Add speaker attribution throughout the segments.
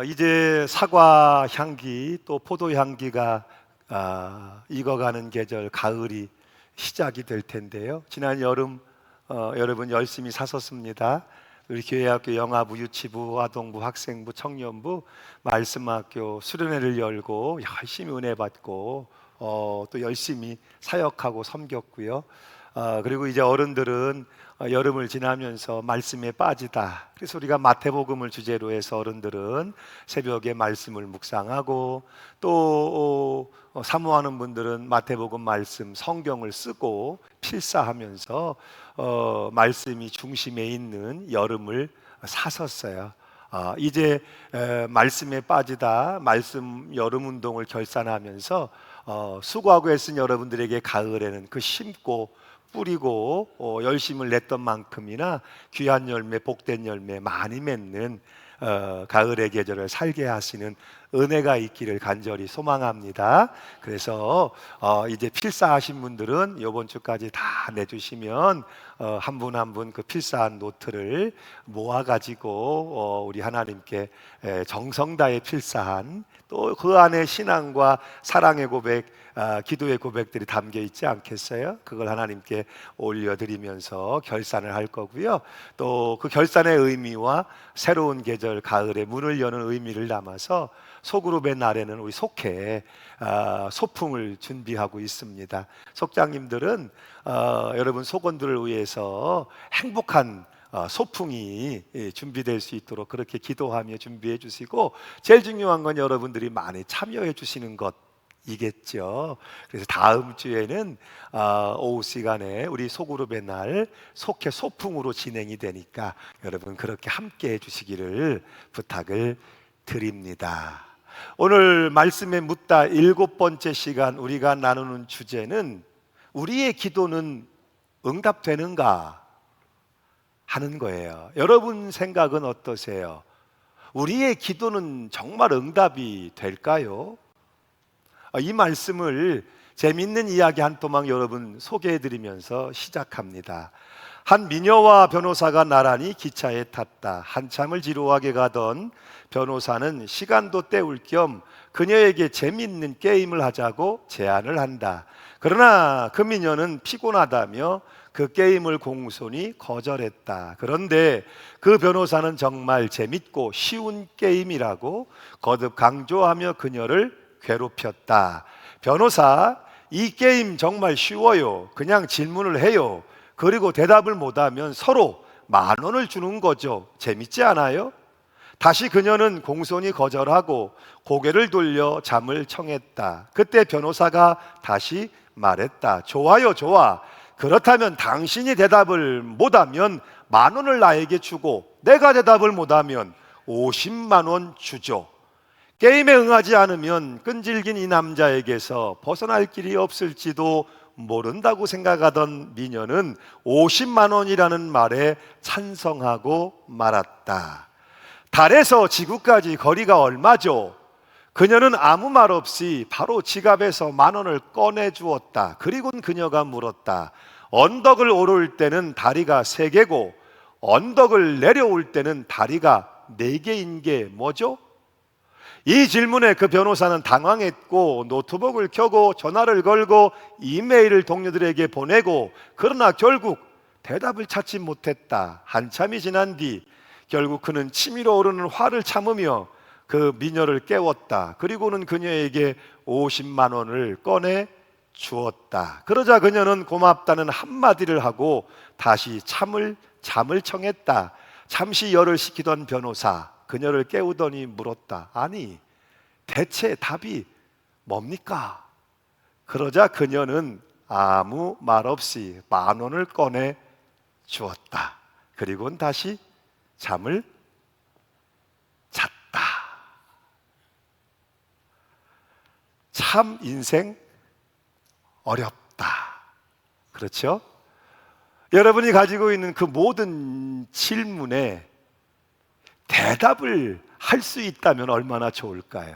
Speaker 1: 이제 사과 향기 또 포도 향기가 익어가는 계절 가을이 시작이 될 텐데요. 지난 여름 여러분 열심히 사셨습니다. 우리 교회학교 영아부, 유치부, 아동부, 학생부, 청년부, 말씀학교 수련회를 열고 열심히 은혜 받고 또 열심히 사역하고 섬겼고요. 그리고 이제 어른들은 여름을 지나면서 말씀에 빠지다. 그래서 우리가 마태복음을 주제로 해서 어른들은 새벽에 말씀을 묵상하고 또 사모하는 분들은 마태복음 말씀 성경을 쓰고 필사하면서 말씀이 중심에 있는 여름을 사섰어요. 이제 말씀에 빠지다 말씀 여름 운동을 결산하면서 수고하고 애쓴 여러분들에게 가을에는 그 심고 뿌리고 열심을 냈던 만큼이나 귀한 열매, 복된 열매 많이 맺는 가을의 계절을 살게 하시는 은혜가 있기를 간절히 소망합니다. 그래서 이제 필사하신 분들은 이번 주까지 다 내주시면 한 분 한 분 그 필사한 노트를 모아가지고 우리 하나님께 정성 다해 필사한 또 그 안에 신앙과 사랑의 고백, 기도의 고백들이 담겨 있지 않겠어요? 그걸 하나님께 올려드리면서 결산을 할 거고요. 또 그 결산의 의미와 새로운 계절 가을에 문을 여는 의미를 담아서 소그룹의 날에는 우리 속회 소풍을 준비하고 있습니다. 속장님들은 여러분 속원들을 위해서 행복한 소풍이 준비될 수 있도록 그렇게 기도하며 준비해 주시고, 제일 중요한 건 여러분들이 많이 참여해 주시는 것이겠죠. 그래서 다음 주에는 오후 시간에 우리 소그룹의 날 속회 소풍으로 진행이 되니까 여러분 그렇게 함께 해 주시기를 부탁을 드립니다. 오늘 말씀에 묻다 7번째 시간 우리가 나누는 주제는 우리의 기도는 응답되는가 하는 거예요. 여러분 생각은 어떠세요? 우리의 기도는 정말 응답이 될까요? 이 말씀을 재밌는 이야기 한 토막 여러분 소개해드리면서 시작합니다. 한 미녀와 변호사가 나란히 기차에 탔다. 한참을 지루하게 가던 변호사는 시간도 때울 겸 그녀에게 재미있는 게임을 하자고 제안을 한다. 그러나 그 미녀는 피곤하다며 그 게임을 공손히 거절했다. 그런데 그 변호사는 정말 재밌고 쉬운 게임이라고 거듭 강조하며 그녀를 괴롭혔다. 변호사, 이 게임 정말 쉬워요. 그냥 질문을 해요. 그리고 대답을 못하면 서로 10,000원을 주는 거죠. 재밌지 않아요? 다시 그녀는 공손히 거절하고 고개를 돌려 잠을 청했다. 그때 변호사가 다시 말했다. 좋아요, 좋아. 그렇다면 당신이 대답을 못하면 10,000원을 나에게 주고 내가 대답을 못하면 50만 원 주죠. 게임에 응하지 않으면 끈질긴 이 남자에게서 벗어날 길이 없을지도 모른다고 생각하던 미녀는 50만 원이라는 말에 찬성하고 말았다. 달에서 지구까지 거리가 얼마죠? 그녀는 아무 말 없이 바로 지갑에서 10,000원을 꺼내 주었다. 그리고는 그녀가 물었다. 언덕을 오를 때는 다리가 3개고 언덕을 내려올 때는 다리가 4개인 게 뭐죠? 이 질문에 그 변호사는 당황했고 노트북을 켜고 전화를 걸고 이메일을 동료들에게 보내고, 그러나 결국 대답을 찾지 못했다. 한참이 지난 뒤 결국 그는 치밀어 오르는 화를 참으며 그 미녀를 깨웠다. 그리고는 그녀에게 50만 원을 꺼내 주었다. 그러자 그녀는 고맙다는 한마디를 하고 다시 잠을 청했다. 잠시 열을 식히던 변호사, 그녀를 깨우더니 물었다. 아니, 대체 답이 뭡니까? 그러자 그녀는 아무 말 없이 10,000원을 꺼내 주었다. 그리고는 다시 잠을 잤다. 참 인생 어렵다. 그렇죠? 여러분이 가지고 있는 그 모든 질문에 대답을 할 수 있다면 얼마나 좋을까요?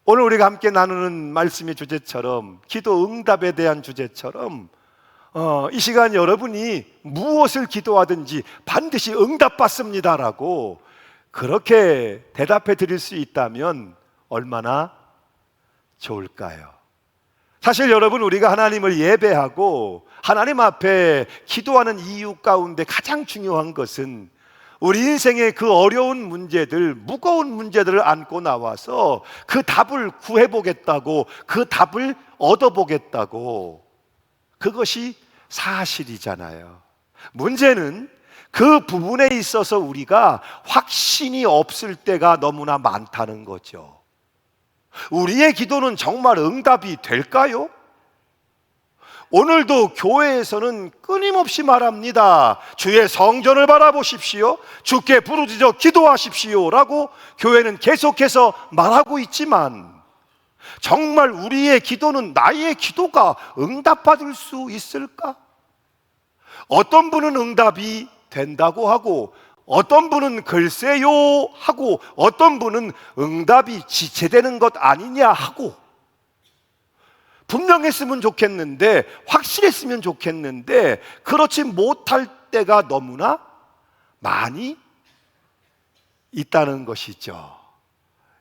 Speaker 1: 오늘 우리가 함께 나누는 말씀의 주제처럼, 기도 응답에 대한 주제처럼 이 시간 여러분이 무엇을 기도하든지 반드시 응답받습니다라고 그렇게 대답해 드릴 수 있다면 얼마나 좋을까요? 사실 여러분, 우리가 하나님을 예배하고 하나님 앞에 기도하는 이유 가운데 가장 중요한 것은 우리 인생의 그 어려운 문제들, 무거운 문제들을 안고 나와서 그 답을 구해보겠다고, 그 답을 얻어보겠다고, 그것이 사실이잖아요. 문제는 그 부분에 있어서 우리가 확신이 없을 때가 너무나 많다는 거죠. 우리의 기도는 정말 응답이 될까요? 오늘도 교회에서는 끊임없이 말합니다. 주의 성전을 바라보십시오. 주께 부르짖어 기도하십시오 라고 교회는 계속해서 말하고 있지만, 정말 우리의 기도는, 나의 기도가 응답받을 수 있을까? 어떤 분은 응답이 된다고 하고, 어떤 분은 글쎄요 하고, 어떤 분은 응답이 지체되는 것 아니냐 하고, 분명했으면 좋겠는데, 확실했으면 좋겠는데 그렇지 못할 때가 너무나 많이 있다는 것이죠.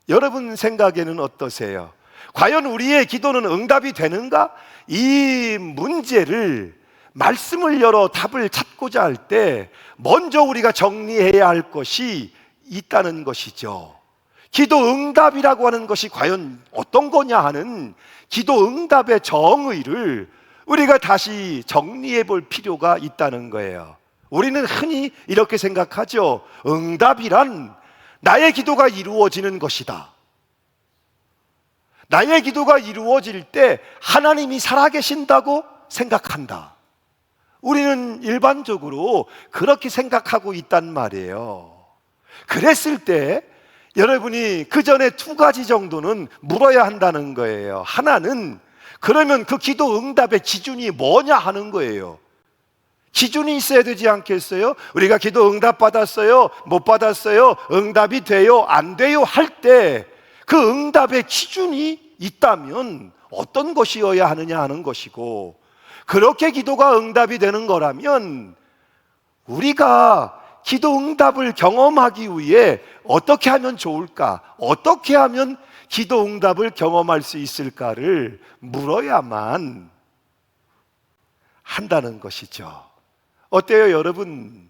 Speaker 1: 여러분 생각에는 어떠세요? 과연 우리의 기도는 응답이 되는가? 이 문제를, 말씀을 열어 답을 찾고자 할 때 먼저 우리가 정리해야 할 것이 있다는 것이죠. 기도 응답이라고 하는 것이 과연 어떤 거냐 하는 기도 응답의 정의를 우리가 다시 정리해 볼 필요가 있다는 거예요. 우리는 흔히 이렇게 생각하죠. 응답이란 나의 기도가 이루어지는 것이다. 나의 기도가 이루어질 때 하나님이 살아계신다고 생각한다. 우리는 일반적으로 그렇게 생각하고 있단 말이에요. 그랬을 때 여러분이 그 전에 두 가지 정도는 물어야 한다는 거예요. 하나는, 그러면 그 기도 응답의 기준이 뭐냐 하는 거예요. 기준이 있어야 되지 않겠어요? 우리가 기도 응답 받았어요? 못 받았어요? 응답이 돼요? 안 돼요? 할 때 그 응답의 기준이 있다면 어떤 것이어야 하느냐 하는 것이고, 그렇게 기도가 응답이 되는 거라면 우리가 기도 응답을 경험하기 위해 어떻게 하면 좋을까? 어떻게 하면 기도 응답을 경험할 수 있을까를 물어야만 한다는 것이죠. 어때요, 여러분?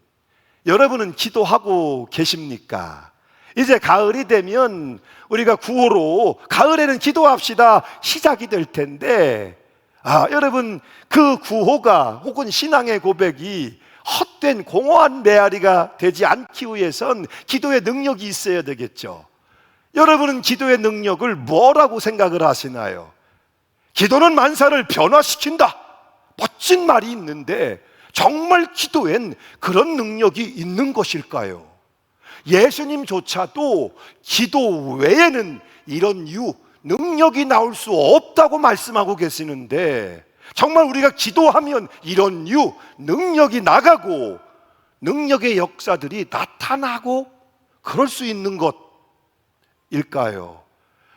Speaker 1: 여러분은 기도하고 계십니까? 이제 가을이 되면 우리가 구호로 가을에는 기도합시다 시작이 될 텐데, 여러분, 그 구호가 혹은 신앙의 고백이 헛된 공허한 메아리가 되지 않기 위해선 기도의 능력이 있어야 되겠죠. 여러분은 기도의 능력을 뭐라고 생각을 하시나요? 기도는 만사를 변화시킨다, 멋진 말이 있는데 정말 기도엔 그런 능력이 있는 것일까요? 예수님조차도 기도 외에는 이런 능력이 나올 수 없다고 말씀하고 계시는데, 정말 우리가 기도하면 이런 능력이 나가고 능력의 역사들이 나타나고 그럴 수 있는 것일까요?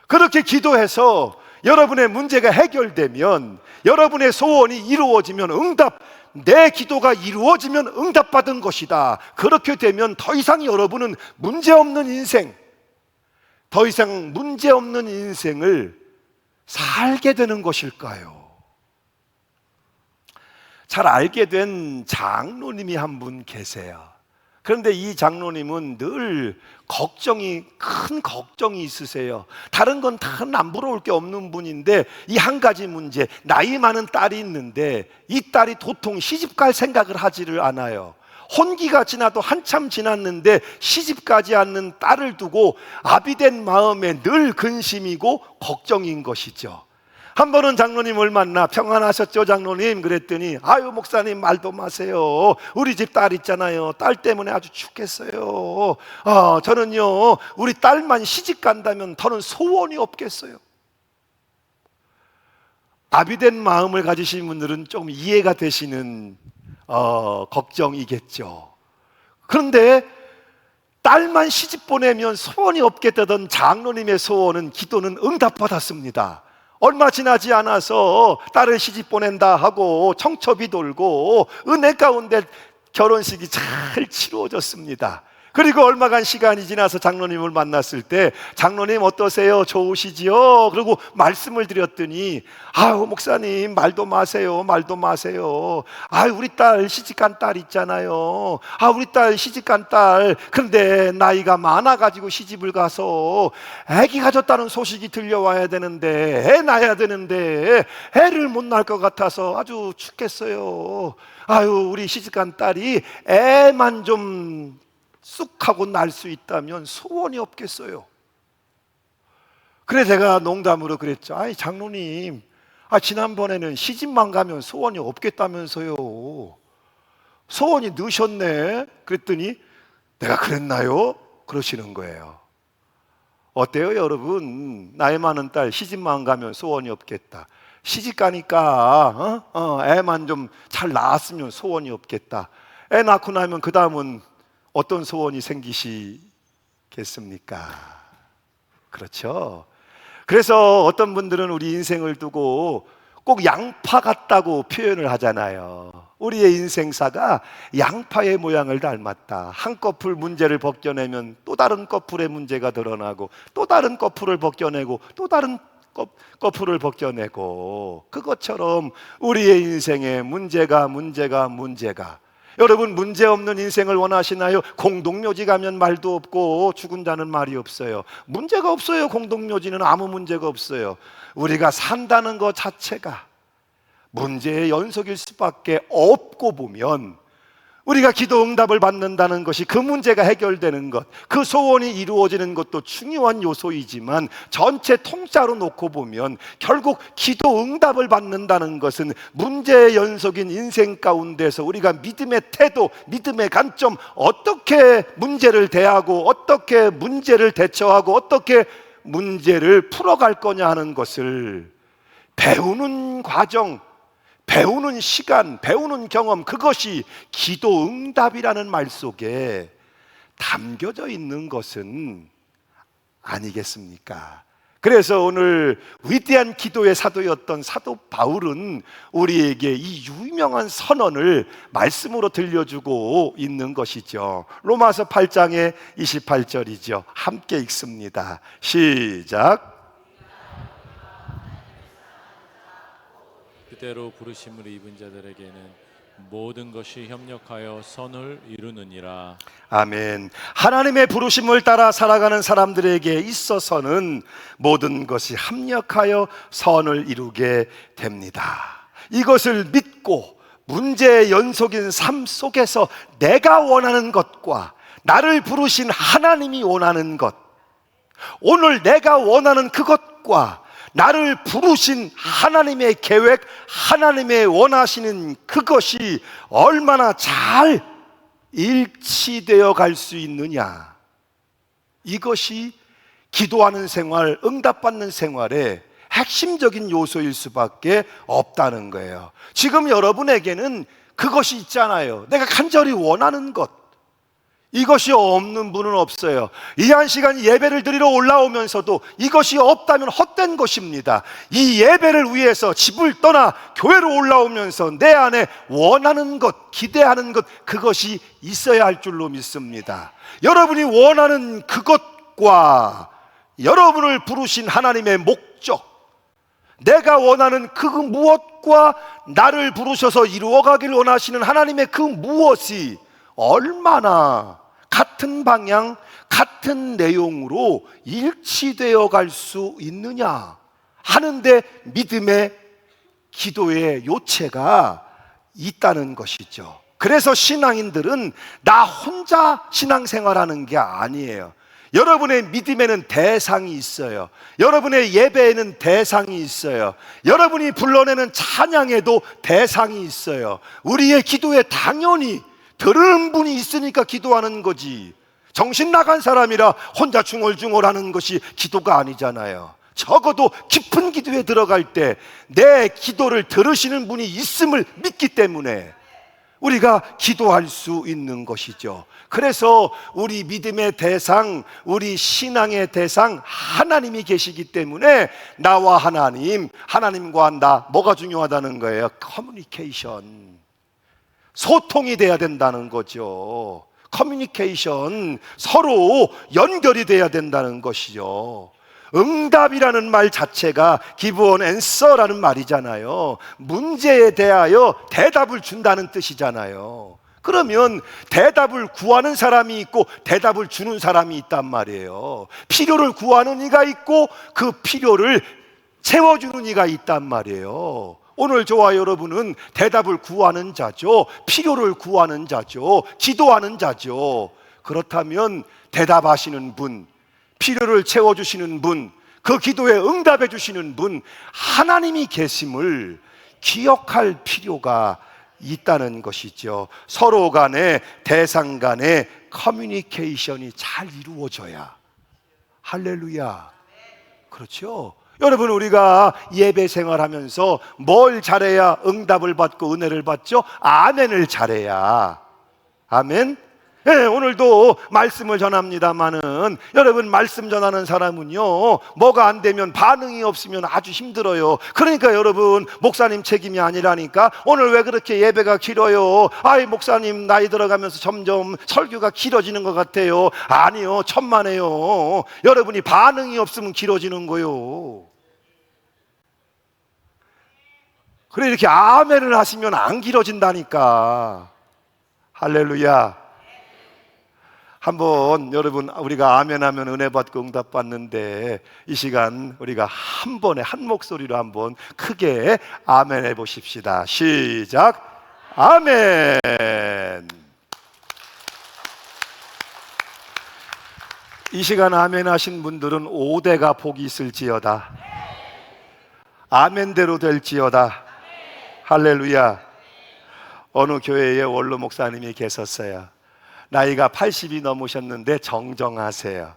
Speaker 1: 그렇게 기도해서 여러분의 문제가 해결되면, 여러분의 소원이 이루어지면 내 기도가 이루어지면 응답받은 것이다. 그렇게 되면 더 이상 여러분은 문제없는 인생, 더 이상 문제없는 인생을 살게 되는 것일까요? 잘 알게 된 장로님이 한 분 계세요. 그런데 이 장로님은 늘 큰 걱정이 있으세요. 다른 건 다 남부러울 게 없는 분인데 이 한 가지 문제, 나이 많은 딸이 있는데 이 딸이 도통 시집갈 생각을 하지를 않아요. 혼기가 지나도 한참 지났는데 시집가지 않는 딸을 두고 아비된 마음에 늘 근심이고 걱정인 것이죠. 한 번은 장로님을 만나 평안하셨죠 장로님? 그랬더니 아유 목사님 말도 마세요. 우리 집 딸 있잖아요. 딸 때문에 아주 죽겠어요. 저는요 우리 딸만 시집 간다면 더는 소원이 없겠어요. 아비된 마음을 가지신 분들은 좀 이해가 되시는 걱정이겠죠. 그런데 딸만 시집 보내면 소원이 없겠다던 장로님의 기도는 응답받았습니다. 얼마 지나지 않아서 딸을 시집 보낸다 하고 청첩이 돌고 은혜 가운데 결혼식이 잘 치루어졌습니다. 그리고 얼마간 시간이 지나서 장로님을 만났을 때 장로님 어떠세요? 좋으시지요? 그리고 말씀을 드렸더니 아유 목사님 말도 마세요, 말도 마세요. 아유 우리 딸 시집간 딸 있잖아요. 아 우리 딸 시집간 딸 근데 나이가 많아가지고 시집을 가서 아기 가졌다는 소식이 들려와야 되는데 애 낳아야 되는데 애를 못 낳을 것 같아서 아주 죽겠어요. 아유 우리 시집간 딸이 애만 좀 쑥 하고 날 수 있다면 소원이 없겠어요. 그래 제가 농담으로 그랬죠. 아이 장로님, 지난번에는 시집만 가면 소원이 없겠다면서요. 소원이 늦으셨네. 그랬더니 내가 그랬나요? 그러시는 거예요. 어때요 여러분? 나이 많은 딸 시집만 가면 소원이 없겠다. 시집 가니까 애만 좀 잘 낳았으면 소원이 없겠다. 애 낳고 나면 그 다음은 어떤 소원이 생기시겠습니까? 그렇죠. 그래서 어떤 분들은 우리 인생을 두고 꼭 양파 같다고 표현을 하잖아요. 우리의 인생사가 양파의 모양을 닮았다. 한 커플 문제를 벗겨내면 또 다른 커플의 문제가 드러나고 또 다른 커플을 벗겨내고 또 다른 커플을 벗겨내고 그것처럼 우리의 인생에 문제가 여러분 문제 없는 인생을 원하시나요? 공동묘지 가면 말도 없고 죽은 자는 말이 없어요. 문제가 없어요. 공동묘지는 아무 문제가 없어요. 우리가 산다는 것 자체가 문제의 연속일 수밖에 없고 보면 우리가 기도 응답을 받는다는 것이 그 문제가 해결되는 것, 그 소원이 이루어지는 것도 중요한 요소이지만 전체 통째로 놓고 보면 결국 기도 응답을 받는다는 것은 문제의 연속인 인생 가운데서 우리가 믿음의 태도, 믿음의 관점, 어떻게 문제를 대하고 어떻게 문제를 대처하고 어떻게 문제를 풀어갈 거냐 하는 것을 배우는 과정, 배우는 시간, 배우는 경험, 그것이 기도 응답이라는 말 속에 담겨져 있는 것은 아니겠습니까? 그래서 오늘 위대한 기도의 사도였던 사도 바울은 우리에게 이 유명한 선언을 말씀으로 들려주고 있는 것이죠. 로마서 8장의 28절이죠. 함께 읽습니다. 시작.
Speaker 2: 그대로 부르심을 입은 자들에게는 모든 것이 협력하여 선을 이루느니라.
Speaker 1: 아멘. 하나님의 부르심을 따라 살아가는 사람들에게 있어서는 모든 것이 합력하여 선을 이루게 됩니다. 이것을 믿고 문제의 연속인 삶 속에서 내가 원하는 것과 나를 부르신 하나님이 원하는 것, 오늘 내가 원하는 그것과 나를 부르신 하나님의 계획, 하나님의 원하시는 그것이 얼마나 잘 일치되어 갈 수 있느냐, 이것이 기도하는 생활, 응답받는 생활의 핵심적인 요소일 수밖에 없다는 거예요. 지금 여러분에게는 그것이 있잖아요. 내가 간절히 원하는 것, 이것이 없는 분은 없어요. 이 한 시간 예배를 드리러 올라오면서도 이것이 없다면 헛된 것입니다. 이 예배를 위해서 집을 떠나 교회로 올라오면서 내 안에 원하는 것, 기대하는 것, 그것이 있어야 할 줄로 믿습니다. 여러분이 원하는 그것과 여러분을 부르신 하나님의 목적, 내가 원하는 그 무엇과 나를 부르셔서 이루어가길 원하시는 하나님의 그 무엇이 얼마나 같은 방향, 같은 내용으로 일치되어 갈 수 있느냐 하는데 믿음의 기도의 요체가 있다는 것이죠. 그래서 신앙인들은 나 혼자 신앙생활하는 게 아니에요. 여러분의 믿음에는 대상이 있어요. 여러분의 예배에는 대상이 있어요. 여러분이 불러내는 찬양에도 대상이 있어요. 우리의 기도에 당연히 들은 분이 있으니까 기도하는 거지, 정신 나간 사람이라 혼자 중얼중얼하는 것이 기도가 아니잖아요. 적어도 깊은 기도에 들어갈 때 내 기도를 들으시는 분이 있음을 믿기 때문에 우리가 기도할 수 있는 것이죠. 그래서 우리 믿음의 대상, 우리 신앙의 대상 하나님이 계시기 때문에 나와 하나님, 하나님과 나, 뭐가 중요하다는 거예요? 커뮤니케이션, 소통이 돼야 된다는 거죠. 커뮤니케이션, 서로 연결이 돼야 된다는 것이죠. 응답이라는 말 자체가 give an answer라는 말이잖아요. 문제에 대하여 대답을 준다는 뜻이잖아요. 그러면 대답을 구하는 사람이 있고 대답을 주는 사람이 있단 말이에요. 필요를 구하는 이가 있고 그 필요를 채워주는 이가 있단 말이에요. 오늘 저와 여러분은 대답을 구하는 자죠. 필요를 구하는 자죠. 기도하는 자죠. 그렇다면 대답하시는 분, 필요를 채워주시는 분, 그 기도에 응답해 주시는 분, 하나님이 계심을 기억할 필요가 있다는 것이죠. 서로 간에, 대상 간에 커뮤니케이션이 잘 이루어져야. 할렐루야. 그렇죠? 여러분, 우리가 예배 생활하면서 뭘 잘해야 응답을 받고 은혜를 받죠? 아멘을 잘해야. 아멘. 네, 오늘도 말씀을 전합니다마는 여러분, 말씀 전하는 사람은요, 뭐가 안 되면, 반응이 없으면 아주 힘들어요. 그러니까 여러분, 목사님 책임이 아니라니까. 오늘 왜 그렇게 예배가 길어요? 아이, 목사님 나이 들어가면서 점점 설교가 길어지는 것 같아요. 아니요, 천만에요. 여러분이 반응이 없으면 길어지는 거요. 그래, 이렇게 아멘을 하시면 안 길어진다니까. 할렐루야. 한번 여러분, 우리가 아멘하면 은혜 받고 응답 받는데, 이 시간 우리가 한 번에 한 목소리로 한번 크게 아멘 해보십시다. 시작. 아멘. 이 시간 아멘 하신 분들은 5대가 복이 있을지어다. 아멘대로 될지어다. 할렐루야. 어느 교회에 원로 목사님이 계셨어요. 나이가 80이 넘으셨는데 정정하세요.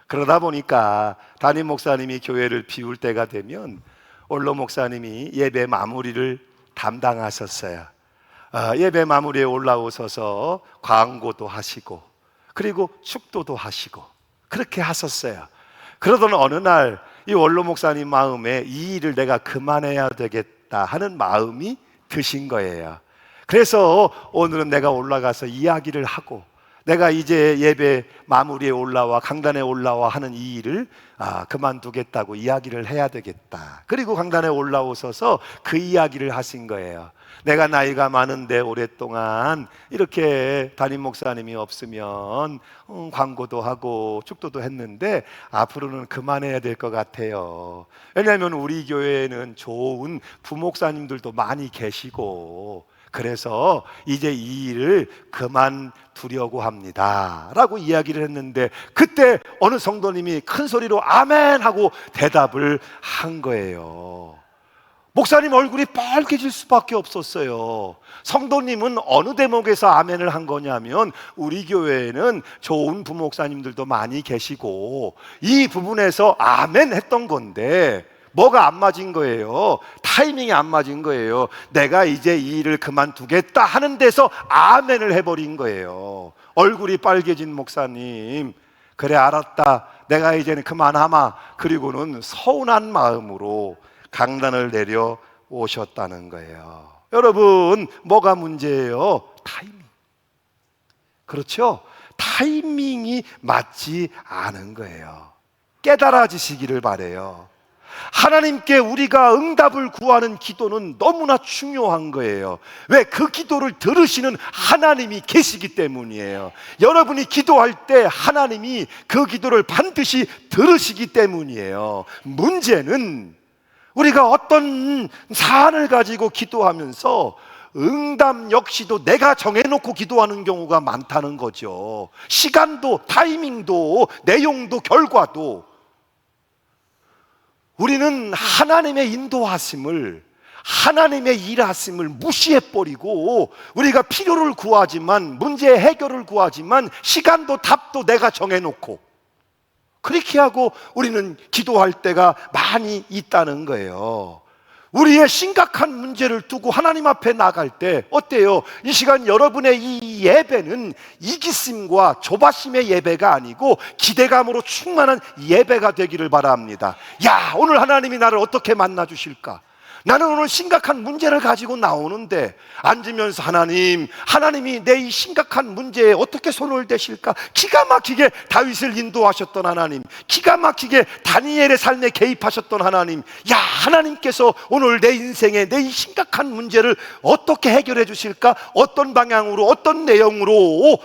Speaker 1: 그러다 보니까 담임 목사님이 교회를 비울 때가 되면 원로 목사님이 예배 마무리를 담당하셨어요. 예배 마무리에 올라오셔서 광고도 하시고, 그리고 축도도 하시고, 그렇게 하셨어요. 그러던 어느 날 이 원로 목사님 마음에 이 일을 내가 그만해야 되겠다 하는 마음이 드신 거예요. 그래서 오늘은 내가 올라가서 이야기를 하고, 내가 이제 예배 마무리에 올라와, 강단에 올라와 하는 이 일을 그만두겠다고 이야기를 해야 되겠다. 그리고 강단에 올라오셔서 그 이야기를 하신 거예요. 내가 나이가 많은데 오랫동안 이렇게 담임 목사님이 없으면 광고도 하고 축도도 했는데 앞으로는 그만해야 될 것 같아요. 왜냐하면 우리 교회에는 좋은 부목사님들도 많이 계시고, 그래서 이제 이 일을 그만두려고 합니다 라고 이야기를 했는데, 그때 어느 성도님이 큰 소리로 아멘 하고 대답을 한 거예요. 목사님 얼굴이 빨개질 수밖에 없었어요. 성도님은 어느 대목에서 아멘을 한 거냐면, 우리 교회에는 좋은 부목사님들도 많이 계시고 이 부분에서 아멘 했던 건데, 뭐가 안 맞은 거예요? 타이밍이 안 맞은 거예요. 내가 이제 이 일을 그만두겠다 하는 데서 아멘을 해버린 거예요. 얼굴이 빨개진 목사님, 그래 알았다, 내가 이제는 그만하마. 그리고는 서운한 마음으로 강단을 내려오셨다는 거예요. 여러분, 뭐가 문제예요? 타이밍. 그렇죠? 타이밍이 맞지 않은 거예요. 깨달아지시기를 바라요. 하나님께 우리가 응답을 구하는 기도는 너무나 중요한 거예요. 왜? 그 기도를 들으시는 하나님이 계시기 때문이에요. 여러분이 기도할 때 하나님이 그 기도를 반드시 들으시기 때문이에요. 문제는 우리가 어떤 사안을 가지고 기도하면서 응답 역시도 내가 정해놓고 기도하는 경우가 많다는 거죠. 시간도, 타이밍도, 내용도, 결과도. 우리는 하나님의 인도하심을, 하나님의 일하심을 무시해버리고, 우리가 필요를 구하지만, 문제의 해결을 구하지만 시간도 답도 내가 정해놓고 그렇게 하고 우리는 기도할 때가 많이 있다는 거예요. 우리의 심각한 문제를 두고 하나님 앞에 나갈 때 어때요? 이 시간 여러분의 이 예배는 이기심과 조바심의 예배가 아니고 기대감으로 충만한 예배가 되기를 바랍니다. 야, 오늘 하나님이 나를 어떻게 만나 주실까? 나는 오늘 심각한 문제를 가지고 나오는데 앉으면서 하나님이 내 이 심각한 문제에 어떻게 손을 대실까? 기가 막히게 다윗을 인도하셨던 하나님, 기가 막히게 다니엘의 삶에 개입하셨던 하나님, 야, 하나님께서 오늘 내 인생에 내 이 심각한 문제를 어떻게 해결해 주실까? 어떤 방향으로, 어떤 내용으로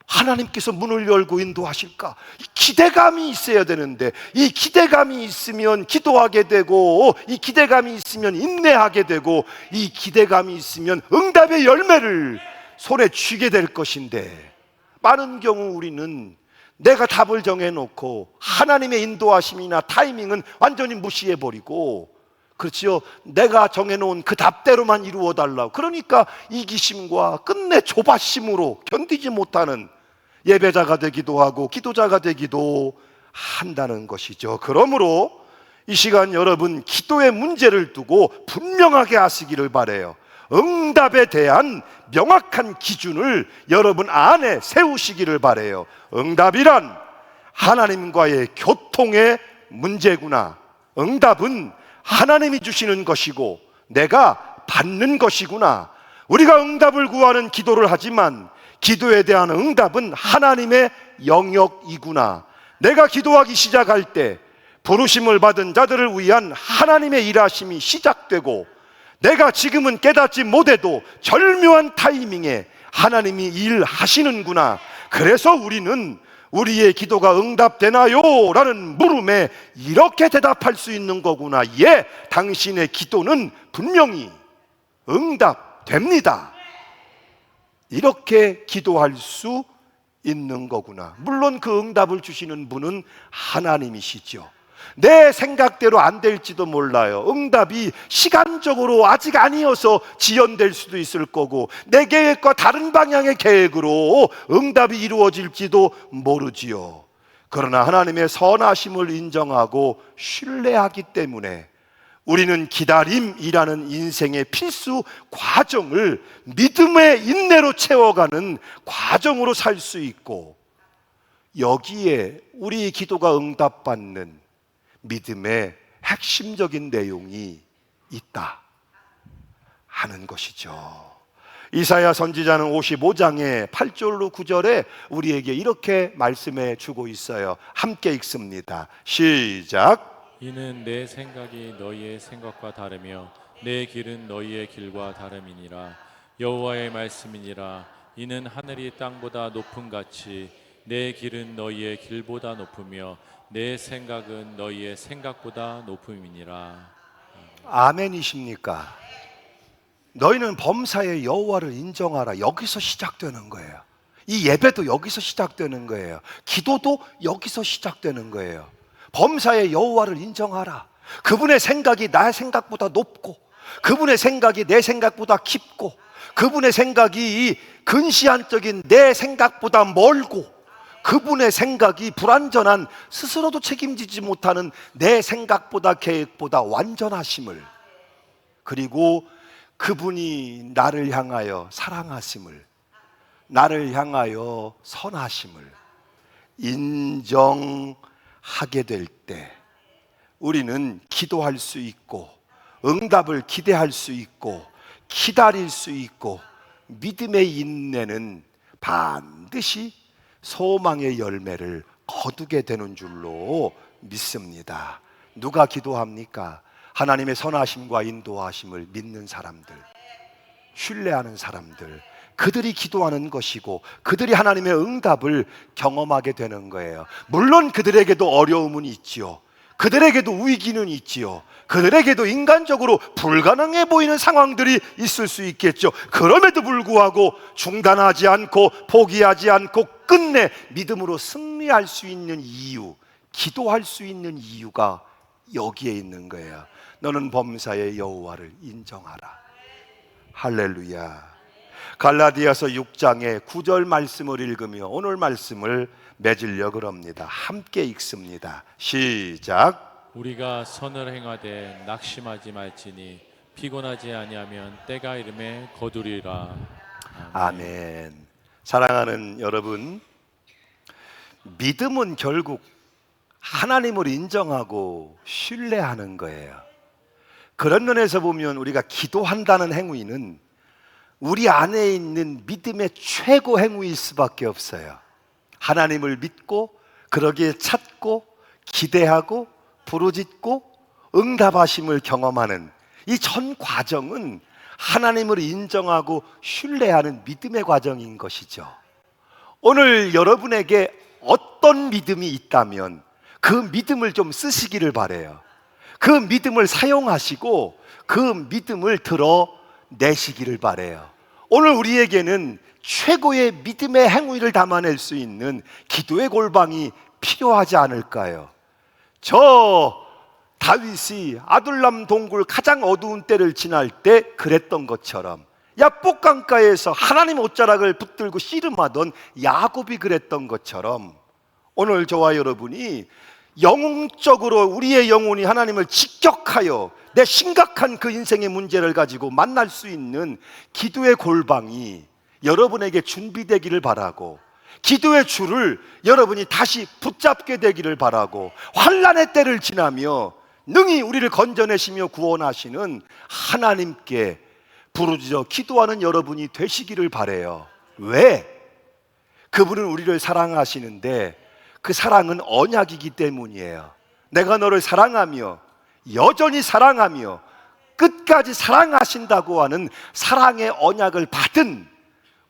Speaker 1: 하나님께서 문을 열고 인도하실까? 이 기대감이 있어야 되는데, 이 기대감이 있으면 기도하게 되고, 이 기대감이 있으면 인내하게 되고, 이 기대감이 있으면 응답의 열매를 손에 쥐게 될 것인데, 많은 경우 우리는 내가 답을 정해놓고 하나님의 인도하심이나 타이밍은 완전히 무시해버리고, 그렇지요, 내가 정해놓은 그 답대로만 이루어달라고, 그러니까 이기심과 끝내 조바심으로 견디지 못하는 예배자가 되기도 하고 기도자가 되기도 한다는 것이죠. 그러므로 이 시간 여러분, 기도의 문제를 두고 분명하게 하시기를 바라요. 응답에 대한 명확한 기준을 여러분 안에 세우시기를 바라요. 응답이란 하나님과의 교통의 문제구나. 응답은 하나님이 주시는 것이고 내가 받는 것이구나. 우리가 응답을 구하는 기도를 하지만 기도에 대한 응답은 하나님의 영역이구나. 내가 기도하기 시작할 때 부르심을 받은 자들을 위한 하나님의 일하심이 시작되고, 내가 지금은 깨닫지 못해도 절묘한 타이밍에 하나님이 일하시는구나. 그래서 우리는 우리의 기도가 응답되나요? 라는 물음에 이렇게 대답할 수 있는 거구나. 예, 당신의 기도는 분명히 응답됩니다. 이렇게 기도할 수 있는 거구나. 물론 그 응답을 주시는 분은 하나님이시죠. 내 생각대로 안 될지도 몰라요. 응답이 시간적으로 아직 아니어서 지연될 수도 있을 거고, 내 계획과 다른 방향의 계획으로 응답이 이루어질지도 모르지요. 그러나 하나님의 선하심을 인정하고 신뢰하기 때문에 우리는 기다림이라는 인생의 필수 과정을 믿음의 인내로 채워가는 과정으로 살 수 있고, 여기에 우리 기도가 응답받는 믿음의 핵심적인 내용이 있다 하는 것이죠. 이사야 선지자는 55장의 8절로 9절에 우리에게 이렇게 말씀해 주고 있어요. 함께 읽습니다. 시작.
Speaker 2: 이는 내 생각이 너희의 생각과 다르며 내 길은 너희의 길과 다름이니라. 여호와의 말씀이니라. 이는 하늘이 땅보다 높음 같이 내 길은 너희의 길보다 높으며 내 생각은 너희의 생각보다 높음이니라.
Speaker 1: 아멘이십니까? 너희는 범사의 여호와를 인정하라. 여기서 시작되는 거예요. 이 예배도 여기서 시작되는 거예요. 기도도 여기서 시작되는 거예요. 범사의 여호와를 인정하라. 그분의 생각이 나의 생각보다 높고, 그분의 생각이 내 생각보다 깊고, 그분의 생각이 근시안적인 내 생각보다 멀고, 그분의 생각이 불완전한, 스스로도 책임지지 못하는 내 생각보다 계획보다 완전하심을, 그리고 그분이 나를 향하여 사랑하심을, 나를 향하여 선하심을 인정하게 될 때 우리는 기도할 수 있고, 응답을 기대할 수 있고, 기다릴 수 있고, 믿음의 인내는 반드시 소망의 열매를 거두게 되는 줄로 믿습니다. 누가 기도합니까? 하나님의 선하심과 인도하심을 믿는 사람들, 신뢰하는 사람들, 그들이 기도하는 것이고 그들이 하나님의 응답을 경험하게 되는 거예요. 물론 그들에게도 어려움은 있지요. 그들에게도 위기는 있지요. 그들에게도 인간적으로 불가능해 보이는 상황들이 있을 수 있겠죠. 그럼에도 불구하고 중단하지 않고 포기하지 않고 끝내 믿음으로 승리할 수 있는 이유, 기도할 수 있는 이유가 여기에 있는 거예요. 너는 범사의 여호와를 인정하라. 할렐루야. 갈라디아서 6장의 9절 말씀을 읽으며 오늘 말씀을 맺으려고 합니다. 함께 읽습니다. 시작.
Speaker 2: 우리가 선을 행하되 낙심하지 말지니 피곤하지 아니하면 때가 이름에 거두리라.
Speaker 1: 아멘. 사랑하는 여러분, 믿음은 결국 하나님을 인정하고 신뢰하는 거예요. 그런 면에서 보면 우리가 기도한다는 행위는 우리 안에 있는 믿음의 최고 행위일 수밖에 없어요. 하나님을 믿고 그러기에 찾고 기대하고 부르짖고 응답하심을 경험하는 이 전 과정은 하나님을 인정하고 신뢰하는 믿음의 과정인 것이죠. 오늘 여러분에게 어떤 믿음이 있다면 그 믿음을 좀 쓰시기를 바라요. 그 믿음을 사용하시고 그 믿음을 드러내시기를 바라요. 오늘 우리에게는 최고의 믿음의 행위를 담아낼 수 있는 기도의 골방이 필요하지 않을까요? 저 다윗이 아둘람 동굴 가장 어두운 때를 지날 때 그랬던 것처럼, 야복강가에서 하나님 옷자락을 붙들고 씨름하던 야곱이 그랬던 것처럼, 오늘 저와 여러분이 영웅적으로 우리의 영혼이 하나님을 직격하여 내 심각한 그 인생의 문제를 가지고 만날 수 있는 기도의 골방이 여러분에게 준비되기를 바라고, 기도의 줄을 여러분이 다시 붙잡게 되기를 바라고, 환난의 때를 지나며 능히 우리를 건져내시며 구원하시는 하나님께 부르짖어 기도하는 여러분이 되시기를 바라요. 왜? 그분은 우리를 사랑하시는데 그 사랑은 언약이기 때문이에요. 내가 너를 사랑하며 여전히 사랑하며 끝까지 사랑하신다고 하는 사랑의 언약을 받은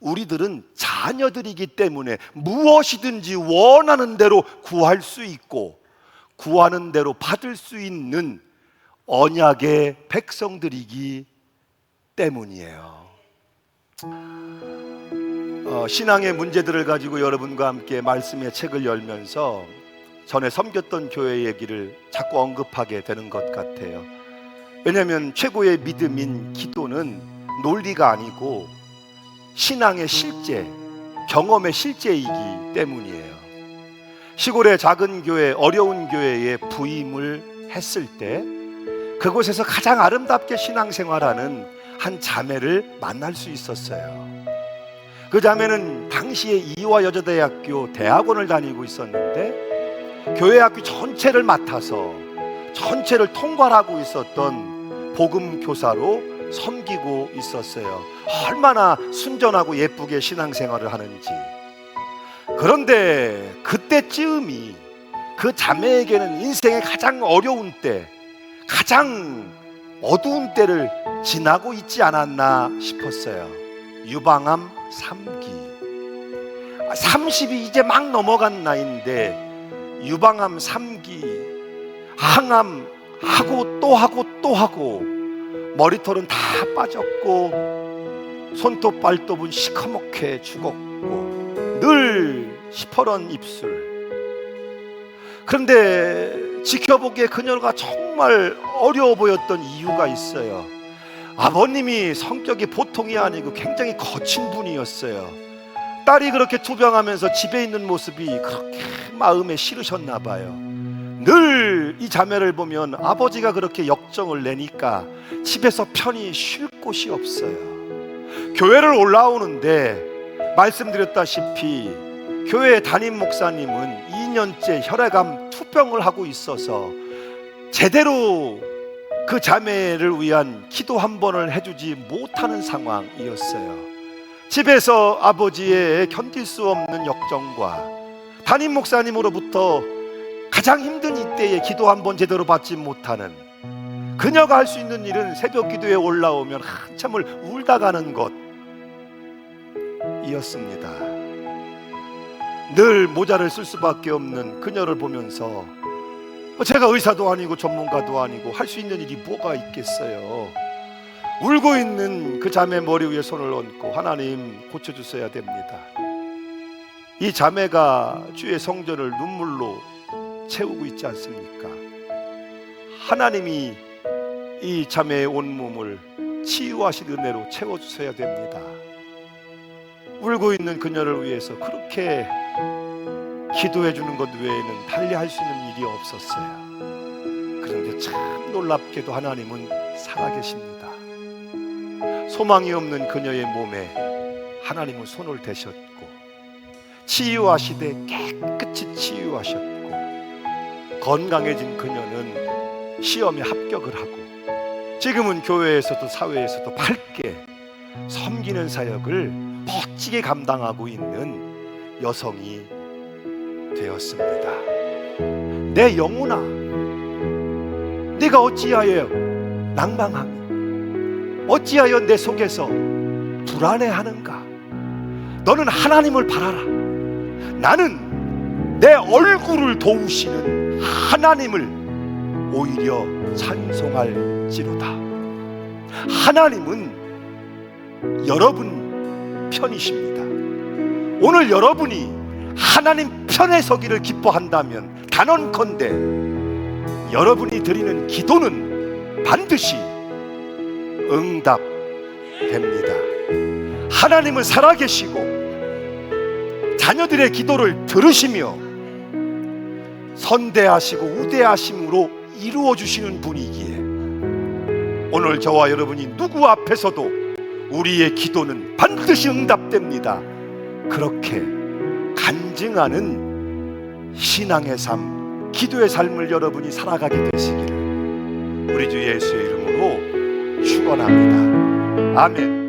Speaker 1: 우리들은 자녀들이기 때문에 무엇이든지 원하는 대로 구할 수 있고 구하는 대로 받을 수 있는 언약의 백성들이기 때문이에요. 신앙의 문제들을 가지고 여러분과 함께 말씀의 책을 열면서 전에 섬겼던 교회 얘기를 자꾸 언급하게 되는 것 같아요. 왜냐하면 최고의 믿음인 기도는 논리가 아니고 신앙의 실제, 경험의 실제이기 때문이에요. 시골의 작은 교회, 어려운 교회에 부임을 했을 때 그곳에서 가장 아름답게 신앙생활하는 한 자매를 만날 수 있었어요. 그 자매는 당시에 이화여자대학교 대학원을 다니고 있었는데 교회 학교 전체를 맡아서 전체를 통괄하고 있었던 복음교사로 섬기고 있었어요. 얼마나 순전하고 예쁘게 신앙생활을 하는지. 그런데 그때쯤이 그 자매에게는 인생의 가장 어려운 때, 가장 어두운 때를 지나고 있지 않았나 싶었어요. 유방암 3기, 30이 이제 막 넘어간 나이인데 유방암 3기, 항암하고 또 하고 또 하고, 머리털은 다 빠졌고 손톱 발톱은 시커멓게 죽었고 늘 시퍼런 입술. 그런데 지켜보기에 그녀가 정말 어려워 보였던 이유가 있어요. 아버님이 성격이 보통이 아니고 굉장히 거친 분이었어요. 딸이 그렇게 투병하면서 집에 있는 모습이 그렇게 마음에 싫으셨나 봐요. 늘 이 자매를 보면 아버지가 그렇게 역정을 내니까 집에서 편히 쉴 곳이 없어요. 교회를 올라오는데 말씀드렸다시피 교회 담임 목사님은 2년째 혈액암 투병을 하고 있어서 제대로 그 자매를 위한 기도 한 번을 해주지 못하는 상황이었어요. 집에서 아버지의 견딜 수 없는 역정과 담임 목사님으로부터 가장 힘든 이때에 기도 한 번 제대로 받지 못하는, 그녀가 할 수 있는 일은 새벽 기도에 올라오면 한참을 울다 가는 것이었습니다. 늘 모자를 쓸 수밖에 없는 그녀를 보면서 제가 의사도 아니고 전문가도 아니고 할 수 있는 일이 뭐가 있겠어요. 울고 있는 그 자매 머리 위에 손을 얹고 하나님 고쳐주셔야 됩니다. 이 자매가 주의 성전을 눈물로 채우고 있지 않습니까? 하나님이 이 자매의 온몸을 치유하신 은혜로 채워주셔야 됩니다. 울고 있는 그녀를 위해서 그렇게 기도해 주는 것 외에는 달리 할 수 있는 일이 없었어요. 그런데 참 놀랍게도 하나님은 살아계십니다. 소망이 없는 그녀의 몸에 하나님은 손을 대셨고 치유하시되 깨끗이 치유하셨고, 건강해진 그녀는 시험에 합격을 하고 지금은 교회에서도 사회에서도 밝게 섬기는 사역을 멋지게 감당하고 있는 여성이 되었습니다. 내 영혼아, 네가 어찌하여 낭망하며 어찌하여 내 속에서 불안해하는가? 너는 하나님을 바라라. 나는 내 얼굴을 도우시는 하나님을 오히려 찬송할지로다. 하나님은 여러분 편이십니다. 오늘 여러분이 하나님 편에 서기를 기뻐한다면 단언컨대 여러분이 드리는 기도는 반드시 응답됩니다. 하나님은 살아계시고 자녀들의 기도를 들으시며 선대하시고 우대하심으로 이루어주시는 분이기에 오늘 저와 여러분이 누구 앞에서도 우리의 기도는 반드시 응답됩니다. 그렇게 간증하는 신앙의 삶, 기도의 삶을 여러분이 살아가게 되시기를 우리 주 예수의 이름으로 축원합니다. 아멘.